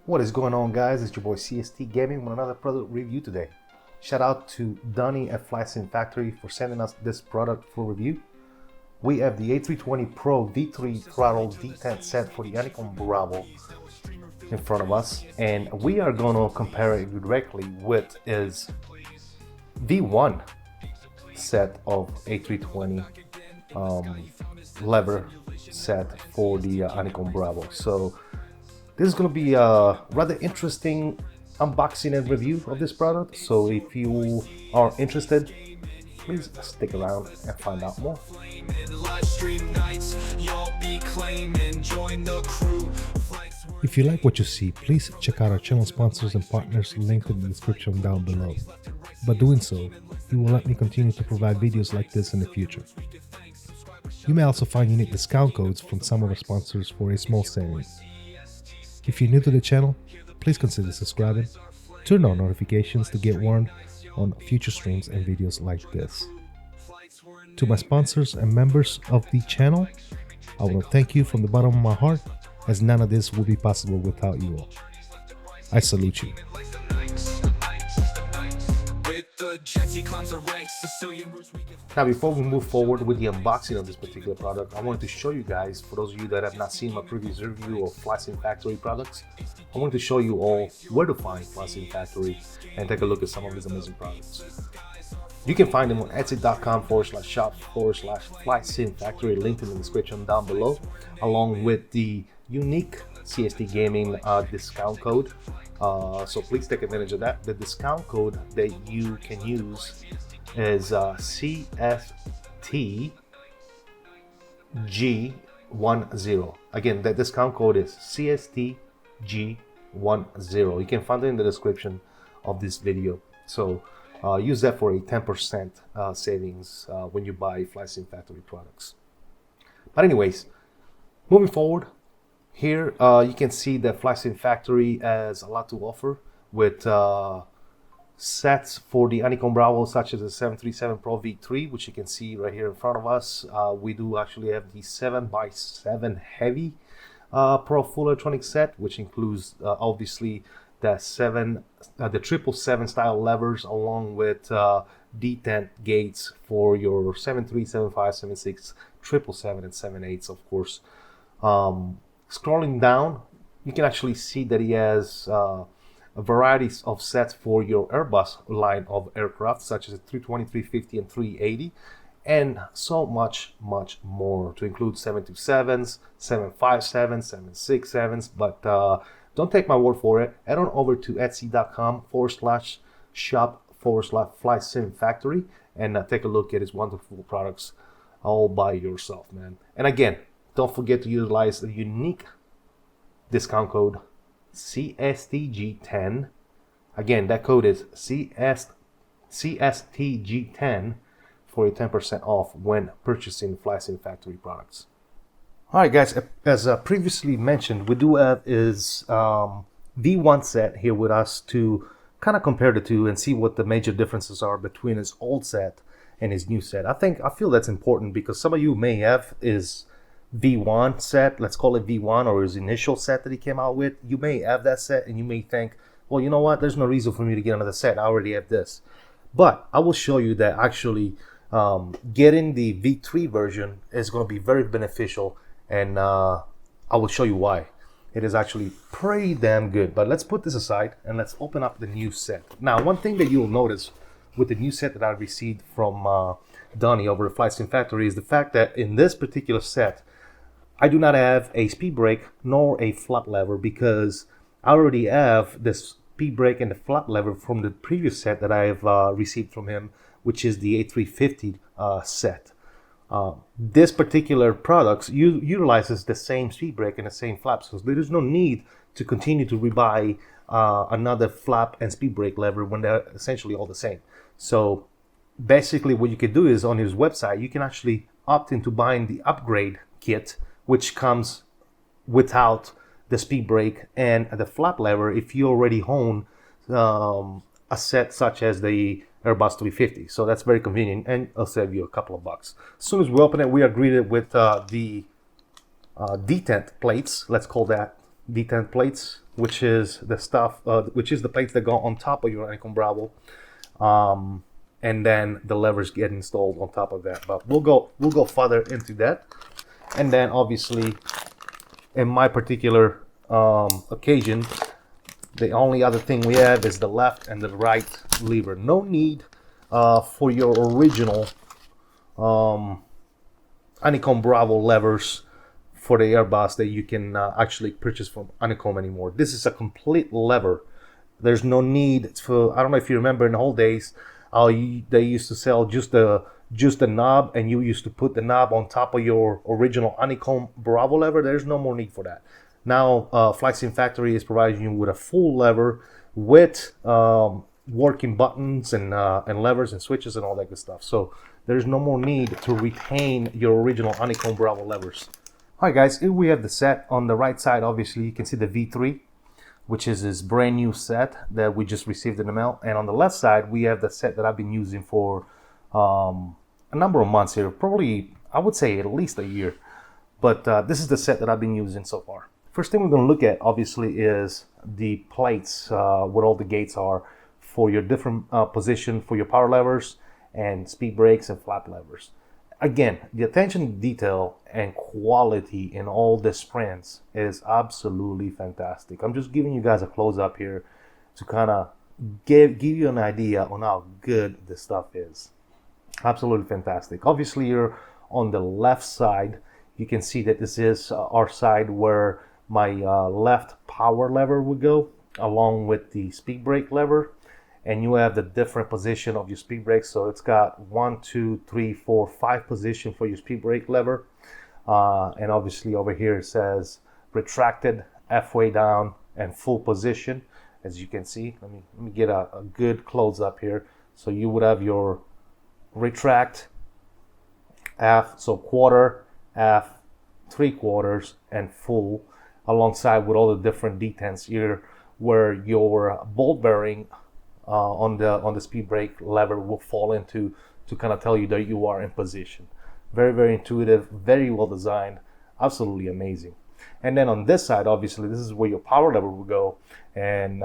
What is going on, guys? It's your boy CST Gaming with another product review today. Shout out to Donnie at FlightSimFactory for sending us this product for review. We have the A320 Pro V3 Throttle D10 set for the Honeycomb Bravo in front of us, and we are going to compare it directly with his V1 set of A320 lever set for the Honeycomb Bravo. So this is going to be a rather interesting unboxing and review of this product. So if you are interested, please stick around and find out more. If you like what you see, please check out our channel sponsors and partners linked in the description down below. By doing so, you will let me continue to provide videos like this in the future. You may also find unique discount codes from some of our sponsors for a small savings. If you're new to the channel, please consider subscribing, turn on notifications to get warned on future streams and videos like this. To my sponsors and members of the channel, I want to thank you from the bottom of my heart, as none of this would be possible without you all. I salute you. Now, before we move forward with the unboxing of this particular product, I wanted to show you guys, for those of you that have not seen my previous review of FlightSimFactory products, I wanted to show you all where to find FlightSimFactory and take a look at some of these amazing products. You can find them on etsy.com/shop/FlightSimFactory, linked in the description down below, along with the unique CST Gaming discount code. So please take advantage of that. The discount code that you can use is CSTG10. Again, that discount code is CSTG10. You can find it in the description of this video. So use that for a 10% savings when you buy FlightSimFactory products. But anyways, moving forward, here you can see that FlightSimFactory has a lot to offer with sets for the Honeycomb Bravo, such as the 737 Pro V3, which you can see right here in front of us. We do actually have the 7x7 Heavy Pro full electronic set, which includes obviously the 777 style levers, along with D10 gates for your 73, 75, 76, 777, and 78s, of course. Scrolling down, you can actually see that he has a variety of sets for your Airbus line of aircraft, such as the 320, 350, and 380, and so much more, to include 727s, 757s, 767s. But don't take my word for it. Head on over to etsy.com/shop/FlightSimFactory and take a look at his wonderful products all by yourself, man. And again, don't forget to utilize the unique discount code CSTG10. Again, that code is CSTG10 for a 10% off when purchasing FlightSimFactory products. Alright guys, as previously mentioned, we do have his V1 set here with us to kind of compare the two and see what the major differences are between his old set and his new set. I feel that's important because some of you may have his V1 set, let's call it V1, or his initial set that he came out with. You may have that set and you may think, well, you know what, there's no reason for me to get another set, I already have this. But I will show you that actually getting the V3 version is going to be very beneficial, and I will show you why. It is actually pretty damn good. But let's put this aside and let's open up the new set. Now, one thing that you'll notice with the new set that I received from Donnie over at FlightSimFactory is the fact that in this particular set, I do not have a speed brake nor a flap lever, because I already have the speed brake and the flap lever from the previous set that I have received from him, which is the A350 set. This particular product utilizes the same speed brake and the same flaps, so there is no need to continue to rebuy another flap and speed brake lever when they're essentially all the same. So basically what you can do is, on his website, you can actually opt into buying the upgrade kit, which comes without the speed brake and the flap lever if you already own a set such as the Airbus 350. So that's very convenient, and it'll save you a couple of bucks. As soon as we open it, we are greeted with the detent plates. Let's call that detent plates. which is the stuff, which is the plates that go on top of your Honeycomb Bravo, and then the levers get installed on top of that. But we'll go further into that. And then obviously, in my particular occasion, the only other thing we have is the left and the right lever. No need for your original Honeycomb Bravo levers for the Airbus that you can actually purchase from Honeycomb anymore. This is a complete lever. There's no need for, I don't know if you remember in the old days, they used to sell just the knob, and you used to put the knob on top of your original Honeycomb Bravo lever. There's no more need for that. Now, FlightSimFactory is providing you with a full lever with working buttons and levers and switches and all that good stuff. So there's no more need to retain your original Honeycomb Bravo levers. All right, guys, here we have the set. On the right side, obviously, you can see the V3, which is this brand new set that we just received in the mail. And on the left side, we have the set that I've been using for a number of months here, probably, I would say at least a year. But this is the set that I've been using so far. First thing we're going to look at, obviously, is the plates, what all the gates are for your different position for your power levers and speed brakes and flap levers. Again, the attention to detail and quality in all the prints is absolutely fantastic. I'm just giving you guys a close-up here to kind of give you an idea on how good this stuff is. Absolutely fantastic. Obviously, you're on the left side. You can see that this is our side where my left power lever would go, along with the speed brake lever. And you have the different position of your speed brakes. So it's got 1, 2, 3, 4, 5 position for your speed brake lever. And obviously over here it says retracted, halfway down, and full position. As you can see, let me get a good close up here. So you would have your retract, half, so quarter, half, 3/4, and full, alongside with all the different detents here, where your ball bearing on the speed brake lever will fall into, to kind of tell you that you are in position. Very, very intuitive, very well designed, absolutely amazing. And then on this side, obviously, this is where your power lever will go, and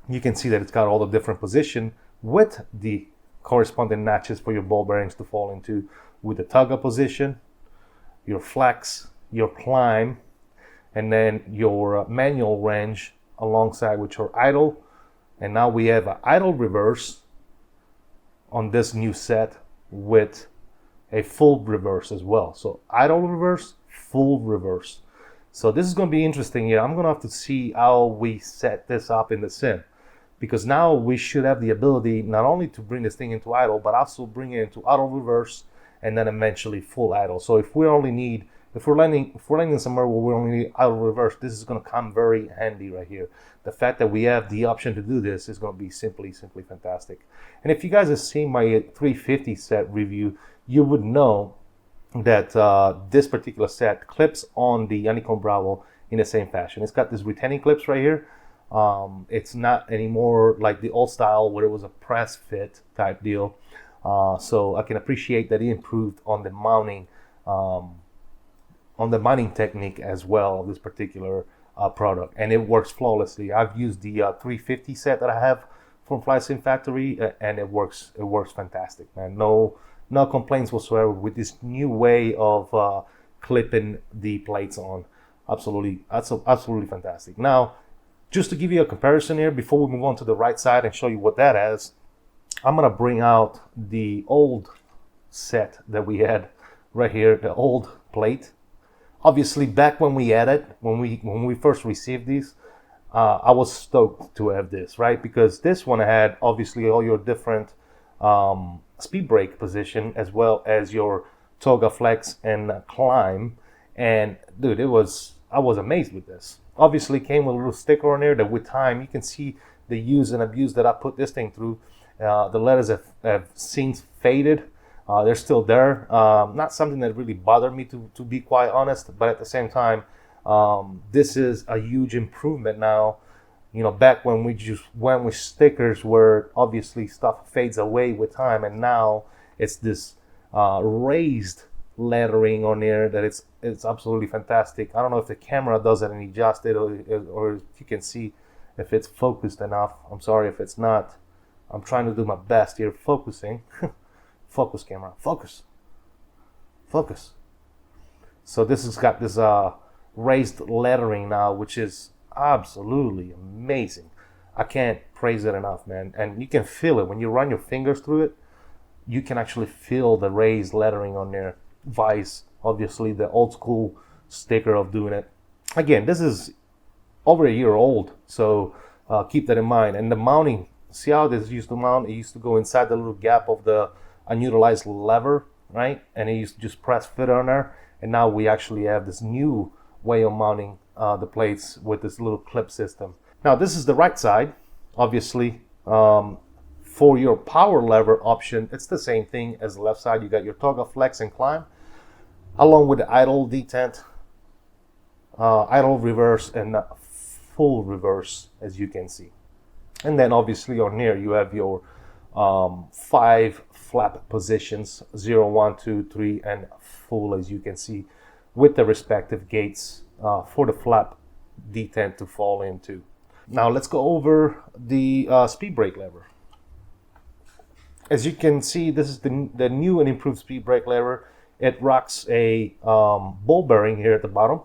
you can see that it's got all the different position with the corresponding notches for your ball bearings to fall into, with the toggle position, your flex, your climb, and then your manual range alongside with your idle. And now we have an idle reverse on this new set with a full reverse as well. So idle reverse, full reverse. So this is going to be interesting here. I'm going to have to see how we set this up in the sim, because now we should have the ability not only to bring this thing into idle, but also bring it into idle reverse and then eventually full idle. So if we only need, if we're landing somewhere where we only need idle reverse, this is going to come very handy right here. The fact that we have the option to do this is going to be simply fantastic. And if you guys have seen my 350 set review, you would know that this particular set clips on the Honeycomb Bravo in the same fashion. It's got these retaining clips right here. It's not anymore like the old style where it was a press fit type deal. So I can appreciate that he improved on the mounting technique as well of this particular product, and it works flawlessly. I've used the 350 set that I have from FlightSimFactory, and it works fantastic, man. No complaints whatsoever with this new way of clipping the plates on. Absolutely fantastic. Now, just to give you a comparison here before we move on to the right side and show you what that has, I'm gonna bring out the old set that we had right here, the old plate. Obviously, back when we had it, when we first received these, I was stoked to have this, right? Because this one had obviously all your different speed brake position, as well as your toggle, flex, and climb. And dude, I was amazed with this. Obviously, came with a little sticker on there that with time you can see the use and abuse that I put this thing through. The letters have since faded. They're still there. Not something that really bothered me, to be quite honest, but at the same time, this is a huge improvement now. You know, back when we just went with stickers where obviously stuff fades away with time, and now it's this raised lettering on there that it's absolutely fantastic. I don't know if the camera does it any justice, or if you can see if it's focused enough. I'm sorry if it's not. I'm trying to do my best here focusing. Focus, camera, focus, focus. So this has got this raised lettering now, which is absolutely amazing. I can't praise it enough, man. And you can feel it when you run your fingers through it. You can actually feel the raised lettering on there. Vice, obviously the old school sticker of doing it. Again, this is over a year old, so keep that in mind. And the mounting, see how this used to mount? It used to go inside the little gap of the unutilized lever, right? And it used to just press fit on there. And now we actually have this new way of mounting the plates with this little clip system. Now this is the right side, obviously. For your power lever option, it's the same thing as the left side. You got your toggle flex and climb, along with the idle detent, idle reverse, and full reverse, as you can see. And then obviously on here you have your 5 flap positions, 0, 1, 2, 3, and full, as you can see, with the respective gates for the flap detent to fall into. Now let's go over the speed brake lever. As you can see, this is the new and improved speed brake lever. It rocks a ball bearing here at the bottom,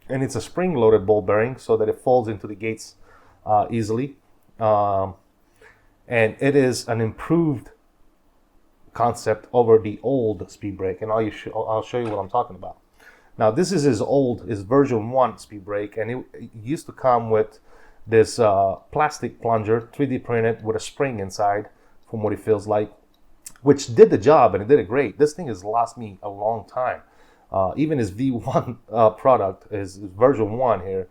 and it's a spring-loaded ball bearing so that it falls into the gates easily. And it is an improved concept over the old speed brake, and I'll show you what I'm talking about. Now this is his version 1 speed brake, and it used to come with this plastic plunger, 3D printed with a spring inside, from what it feels like, which did the job, and it did it great. This thing has lasted me a long time. Even his V1 product, his version 1 here,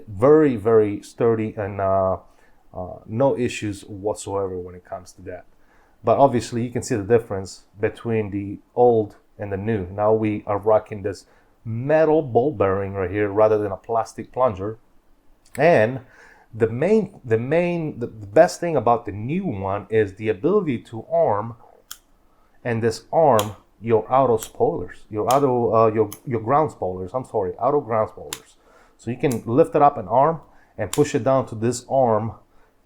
very, very sturdy, and no issues whatsoever when it comes to that. But obviously you can see the difference between the old and the new. Now we are rocking this metal ball bearing right here rather than a plastic plunger. And the best thing about the new one is the ability to arm and disarm your auto spoilers, your ground spoilers. I'm sorry, auto ground spoilers. So you can lift it up and arm and push it down to disarm,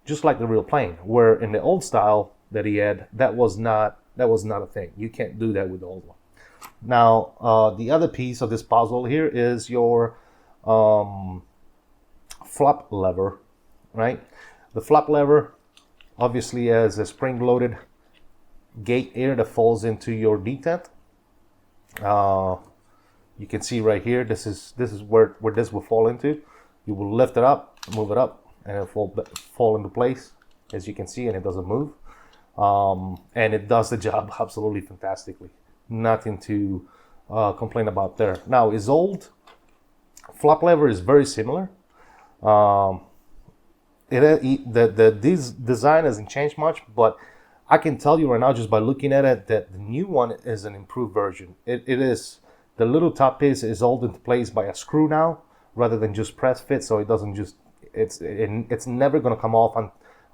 just like the real plane. Where in the old style that he had, that was not a thing. You can't do that with the old one. Now the other piece of this puzzle here is your flap lever. Right, the flap lever obviously has a spring-loaded gate here that falls into your detent. You can see right here, this is where this will fall into. You will lift it up, move it up, and it'll fall into place, as you can see, and it doesn't move. And it does the job absolutely fantastically. Nothing to complain about there. Now, his old flap lever is very similar. This design hasn't changed much, but I can tell you right now, just by looking at it, that the new one is an improved version. It is, the little top piece is held into place by a screw now, rather than just press fit, so it doesn't just, it's never going to come off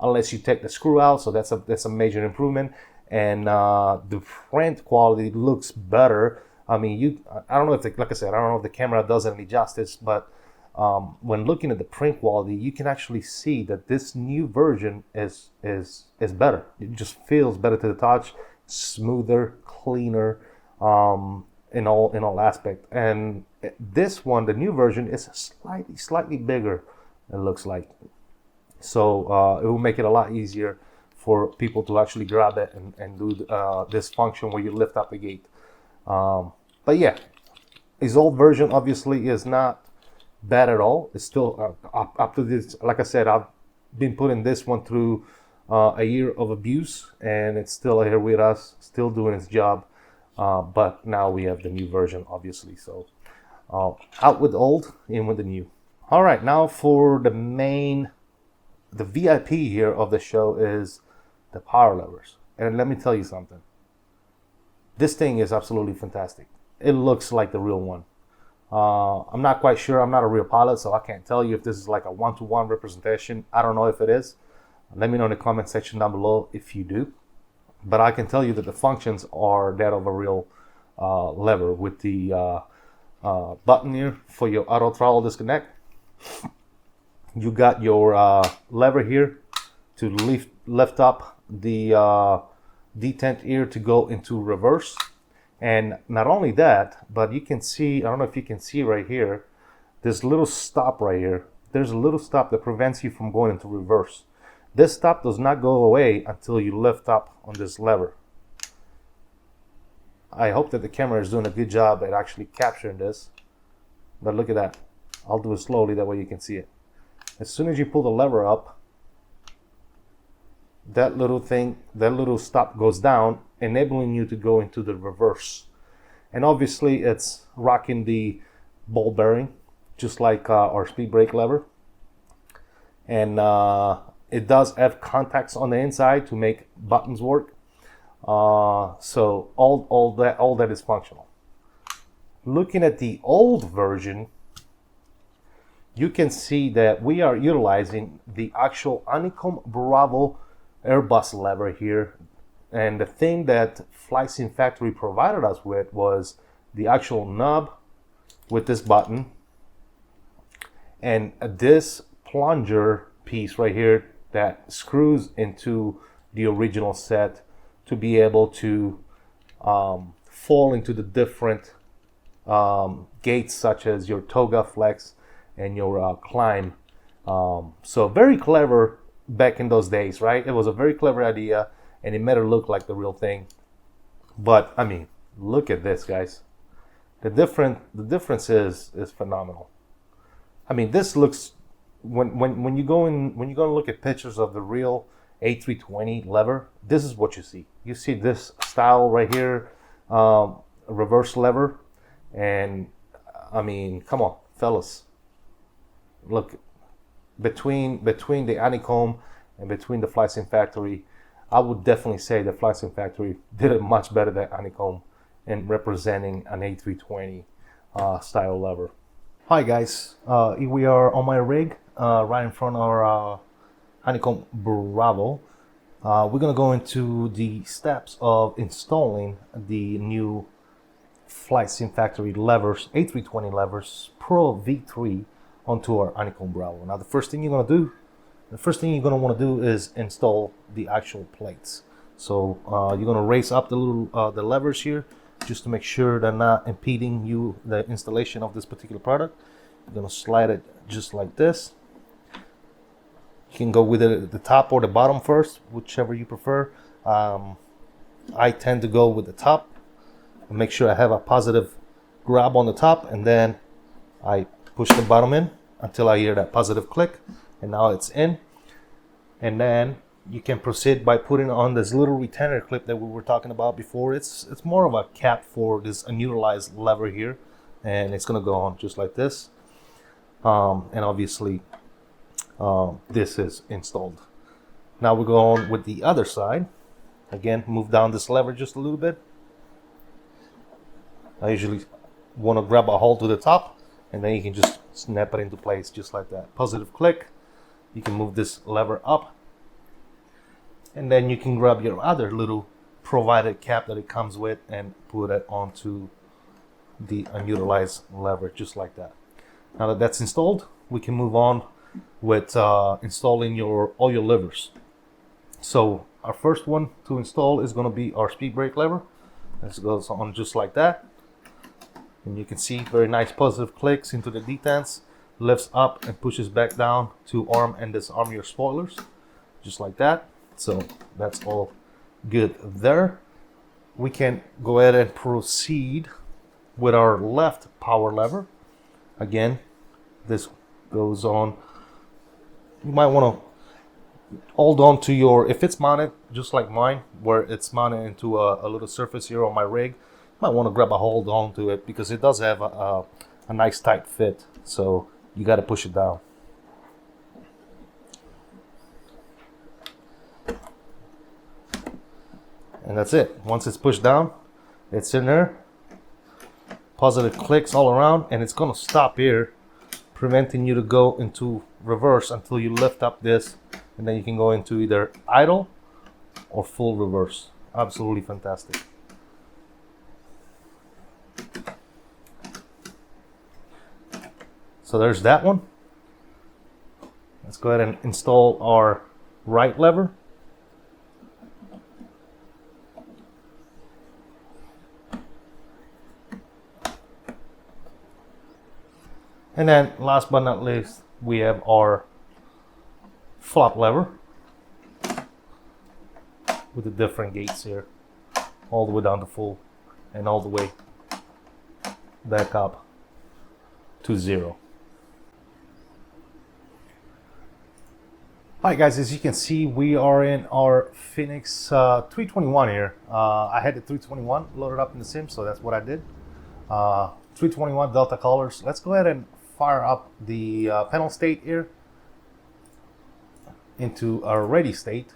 unless you take the screw out. So that's a major improvement. And the print quality looks better. I mean, I don't know if like I said, I don't know if the camera does it any justice, but when looking at the print quality, you can actually see that this new version is better. It just feels better to the touch, smoother, cleaner, in all aspect. And this one, the new version, is slightly bigger, it looks like. So it will make it a lot easier for people to actually grab it and do this function where you lift up the gate. But yeah, his old version obviously is not bad at all. It's still up to this. Like I said, I've been putting this one through a year of abuse, and it's still here with us, still doing its job. But now we have the new version, obviously. So out with the old, in with the new. All right, now for the VIP here of the show is the power levers. And let me tell you something. This thing is absolutely fantastic. It looks like the real one. I'm not quite sure. I'm not a real pilot, so I can't tell you if this is like a one-to-one representation. I don't know if it is. Let me know in the comment section down below if you do. But I can tell you that the functions are that of a real lever with the button here for your auto throttle disconnect. You got your lever here to lift up the detent ear to go into reverse. And not only that, but you can see, I don't know if you can see right here, this little stop right here. There's a little stop that prevents you from going into reverse. This stop does not go away until you lift up on this lever. I hope that the camera is doing a good job at actually capturing this. But look at that. I'll do it slowly, that way you can see it. As soon as you pull the lever up, that little stop goes down, enabling you to go into the reverse. And obviously it's rocking the ball bearing, just like our speed brake lever. And it does have contacts on the inside to make buttons work. So all that is functional. Looking at the old version, you can see that we are utilizing the actual Honeycomb Bravo Airbus lever here. And the thing that FlightSimFactory provided us with was the actual nub with this button and this plunger piece right here that screws into the original set to be able to fall into the different gates, such as your toga, flex, and your climb. So very clever back in those days, right? It was a very clever idea, and it made it look like the real thing. But I mean, look at this, guys. The difference is phenomenal. I mean, this looks, when you go and look at pictures of the real A320 lever, this is what you see. You see this style right here, reverse lever, and I mean, come on, fellas. Look, between the Honeycomb and between the FlightSimFactory, I would definitely say the FlightSimFactory did it much better than Honeycomb in representing an A320 style lever. Hi guys, we are on my rig right in front of our Honeycomb Bravo. We're gonna go into the steps of installing the new FlightSimFactory levers, A320 levers Pro V3 onto our Honeycomb Bravo. Now the first thing you're going to want to do is install the actual plates. So you're going to raise up the little the levers here just to make sure they're not impeding the installation of this particular product. You're going to slide it just like this. You can go with it at the top or the bottom first, whichever you prefer. I tend to go with the top and make sure I have a positive grab on the top, and then I push the bottom in until I hear that positive click, and now it's in. And then you can proceed by putting on this little retainer clip that we were talking about before. It's more of a cap for this unutilized lever here, and it's gonna go on just like this. And obviously this is installed. Now we're going with the other side. Again, move down this lever just a little bit. I usually want to grab a hold to the top, and then you can just snap it into place just like that. Positive click. You can move this lever up, and then you can grab your other little provided cap that it comes with and put it onto the unutilized lever just like that. Now that that's installed, we can move on with installing all your levers. So our first one to install is going to be our speed brake lever. This goes on just like that. And you can see very nice positive clicks into the detents, lifts up and pushes back down to arm and disarm your spoilers, just like that. So that's all good there. We can go ahead and proceed with our left power lever. Again, this goes on. You might want to hold on to your, if it's mounted just like mine, where it's mounted into a little surface here on my rig, might want to grab a hold on to it because it does have a nice tight fit, so you got to push it down. And that's it. Once it's pushed down, it's in there. Positive clicks all around, and it's going to stop here, preventing you to go into reverse until you lift up this, and then you can go into either idle or full reverse. Absolutely fantastic. So there's that one. Let's go ahead and install our right lever. And then last but not least, we have our flop lever with the different gates here, all the way down to full and all the way back up to 0. Alright guys, as you can see, we are in our Phoenix 321 here. I had the 321 loaded up in the sim, so that's what I did. 321 Delta colors. Let's go ahead and fire up the panel state here into our ready state.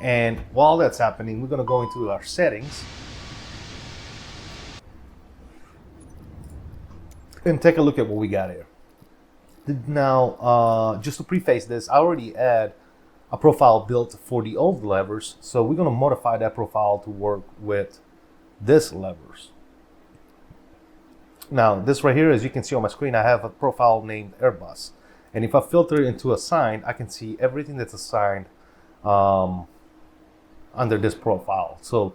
And while that's happening, we're going to go into our settings and take a look at what we got here. Now, just to preface this, I already had a profile built for the old levers, so we're going to modify that profile to work with this levers. Now, this right here, as you can see on my screen, I have a profile named Airbus. And if I filter into assigned, I can see everything that's assigned under this profile. So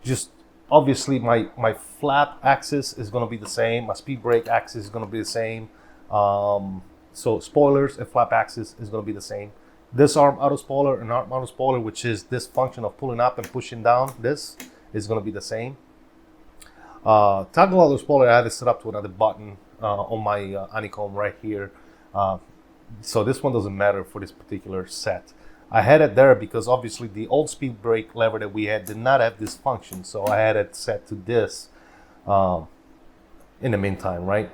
just obviously my flap axis is going to be the same. My speed brake axis is going to be the same. So spoilers and flap axis is going to be the same. This arm auto spoiler and arm auto spoiler, which is this function of pulling up and pushing down, this is going to be the same. Toggle auto spoiler, I had it set up to another button on my Honeycomb right here. So this one doesn't matter for this particular set. I had it there because obviously the old speed brake lever that we had did not have this function, so I had it set to this in the meantime, right?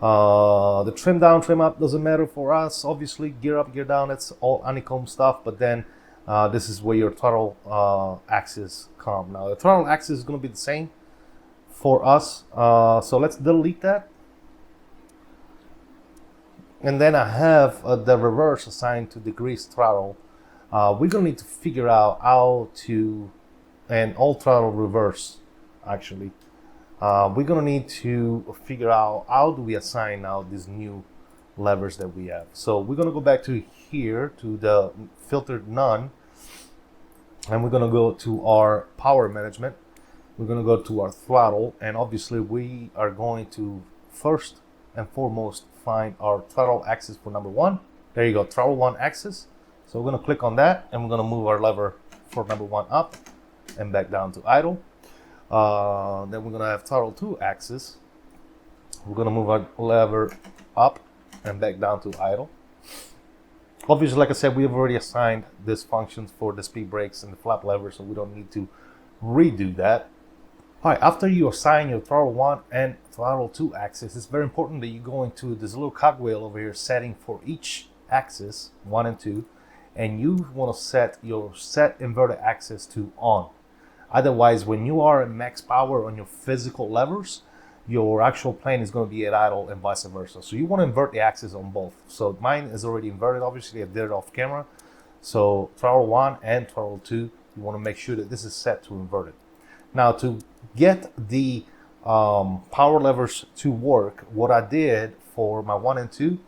The trim down, trim up doesn't matter for us. Obviously, gear up, gear down, that's all Honeycomb stuff. But then this is where your throttle axis come. Now the throttle axis is going to be the same for us. So let's delete that. And then I have the reverse assigned to degrees throttle. We're going to need to figure out how to, and all throttle reverse actually. We're going to need to figure out how do we assign now these new levers that we have. So we're going to go back to here to the filtered none, and we're going to go to our power management. We're going to go to our throttle, and obviously we are going to first and foremost find our throttle axis for number 1. There you go, throttle 1 axis. So we're going to click on that, and we're going to move our lever for number 1 up and back down to idle. Then we're going to have throttle 2 axis. We're going to move our lever up and back down to idle. Obviously, like I said, we have already assigned these functions for the speed brakes and the flap lever, so we don't need to redo that. All right, after you assign your throttle 1 and throttle 2 axis, it's very important that you go into this little cogwheel over here, setting for each axis, 1 and 2, and you want to set your set inverted axis to on. Otherwise, when you are at max power on your physical levers, your actual plane is going to be at idle and vice versa. So you want to invert the axis on both. So mine is already inverted. Obviously, I did it off camera. So throttle 1 and throttle 2, you want to make sure that this is set to inverted. Now, to get the power levers to work, what I did for my 1 and 2,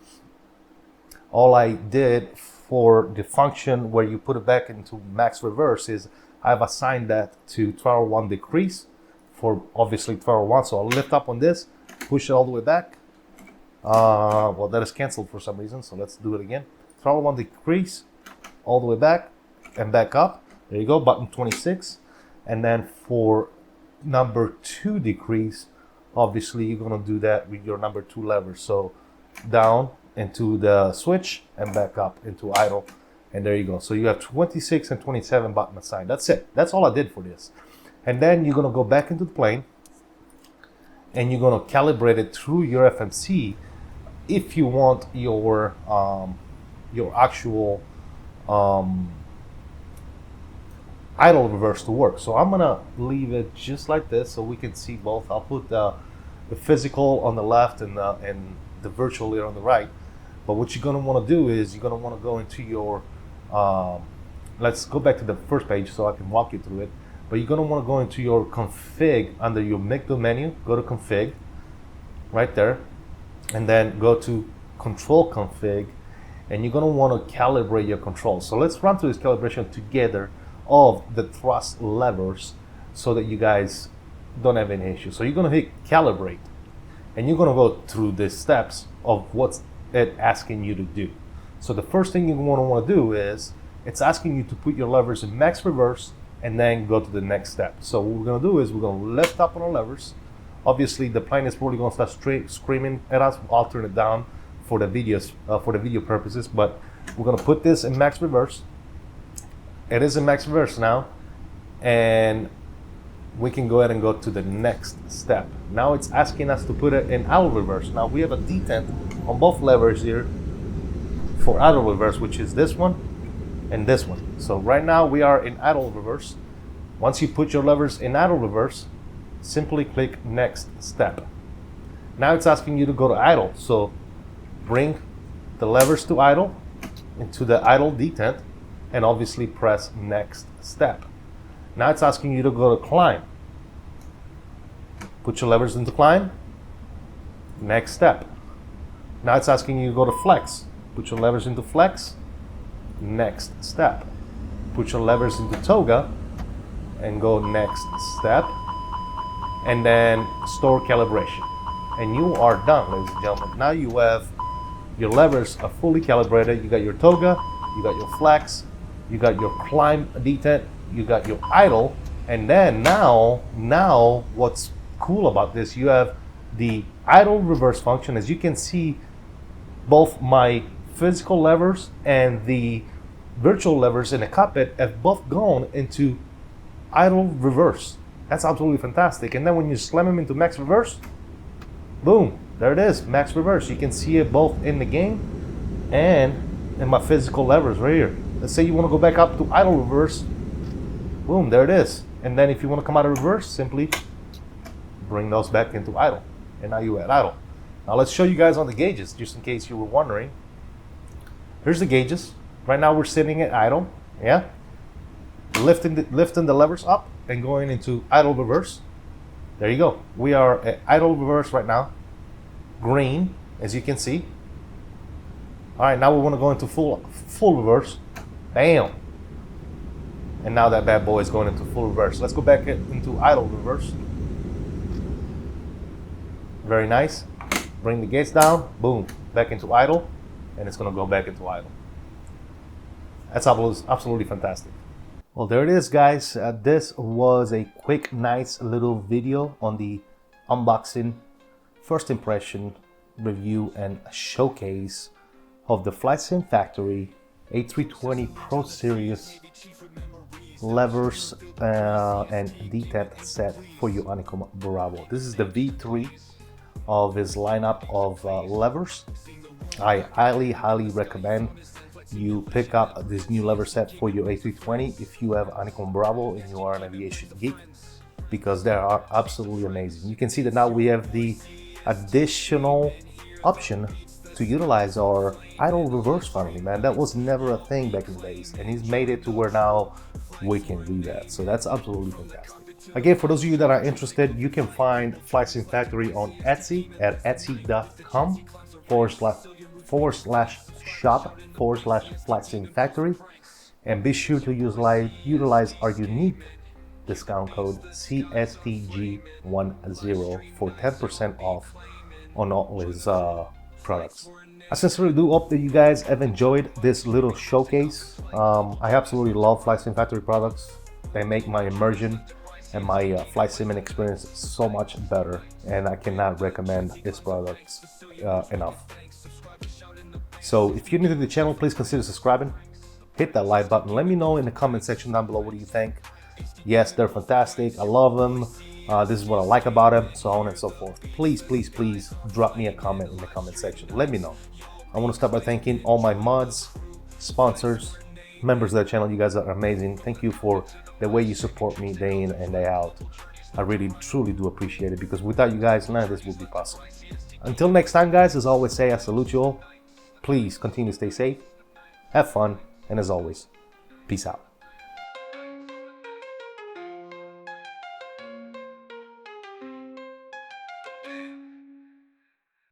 all I did for the function where you put it back into max reverse is I've assigned that to throttle 1 decrease for obviously throttle 1. So I'll lift up on this, push it all the way back. Well, that is canceled for some reason, so let's do it again. Throttle 1 decrease all the way back and back up. There you go, button 26. And then for number 2 decrease, obviously you're going to do that with your number 2 lever. So down into the switch and back up into idle. And there you go. So you have 26 and 27 button assigned. That's it. That's all I did for this. And then you're going to go back into the plane and you're going to calibrate it through your FMC if you want your actual idle reverse to work. So I'm going to leave it just like this so we can see both. I'll put the physical on the left and the virtual here on the right. But what you're going to want to do is you're going to want to go into your, let's go back to the first page so I can walk you through it. But you're going to want to go into your config under your MIGDO menu, go to config, right there. and then go to control config, and you're going to want to calibrate your control. So let's run through this calibration together of the thrust levers so that you guys don't have any issues. So you're going to hit calibrate, and you're going to go through the steps of what's it asking you to do. So the first thing you want to do is it's asking you to put your levers in max reverse and then go to the next step. So what we're going to do is we're going to lift up on our levers. Obviously the plane is probably going to start screaming at us. I'll turn it down for the videos, for the video purposes, but we're going to put this in max reverse. It is in max reverse now, and we can go ahead and go to the next step. Now it's asking us to put it in idle reverse. Now we have a detent on both levers here for idle reverse, which is this one and this one. So right now we are in idle reverse. Once you put your levers in idle reverse, simply click next step. Now it's asking you to go to idle. So bring the levers to idle into the idle detent and obviously press next step. Now it's asking you to go to climb. Put your levers into climb, next step. Now it's asking you to go to flex. Put your levers into flex, next step. Put your levers into toga and go next step. And then store calibration. And you are done, ladies and gentlemen. Now you have your levers are fully calibrated. You got your toga, you got your flex, you got your climb detent, you got your idle, and then now what's cool about this, you have the idle reverse function. As you can see, both my physical levers and the virtual levers in the cockpit have both gone into idle reverse. That's absolutely fantastic. And then when you slam them into max reverse, boom, there it is, max reverse. You can see it both in the game and in my physical levers right here. Let's say you want to go back up to idle reverse, boom, there it is. And then if you want to come out of reverse, simply bring those back into idle. And now you're at idle. Now let's show you guys on the gauges, just in case you were wondering. Here's the gauges. Right now we're sitting at idle, yeah? Lifting the levers up and going into idle reverse. There you go. We are at idle reverse right now. Green, as you can see. All right, now we want to go into full reverse. Bam. And now that bad boy is going into full reverse. Let's go back into idle reverse. Very nice. Bring the gates down. Boom. Back into idle. And it's going to go back into idle. That's absolutely fantastic. Well, there it is, guys. This was a quick, nice little video on the unboxing, first impression, review, and showcase of the FlightSimFactory A320 Pro Series levers and detent set for your Honeycomb Bravo. This is the V3 of his lineup of levers. I highly recommend you pick up this new lever set for your A320 if you have Honeycomb Bravo and you are an aviation geek, because they are absolutely amazing. You can see that now we have the additional option to utilize our idle reverse finally, man. That was never a thing back in the days, and he's made it to where now we can do that. So that's absolutely fantastic. Again, for those of you that are interested, you can find FlightSimFactory on Etsy at etsy.com/shop/FlightSimFactory, and be sure to utilize our unique discount code CSTG10 for 10% off on all his products. I sincerely do hope that you guys have enjoyed this little showcase. I absolutely love FlightSimFactory products. They make my immersion and my flight simming experience so much better, and I cannot recommend his products enough. So if you're new to the channel, please consider subscribing. Hit that like button. Let me know in the comment section down below, what do you think? Yes, they're fantastic. I love them. This is what I like about them, so on and so forth. Please drop me a comment in the comment section. Let me know. I want to start by thanking all my mods, sponsors, members of the channel. You guys are amazing. Thank you for the way you support me day in and day out. I really, truly do appreciate it, because without you guys, none of this would be possible. Until next time, guys, as I always say, I salute you all. Please continue to stay safe, have fun, and as always, peace out.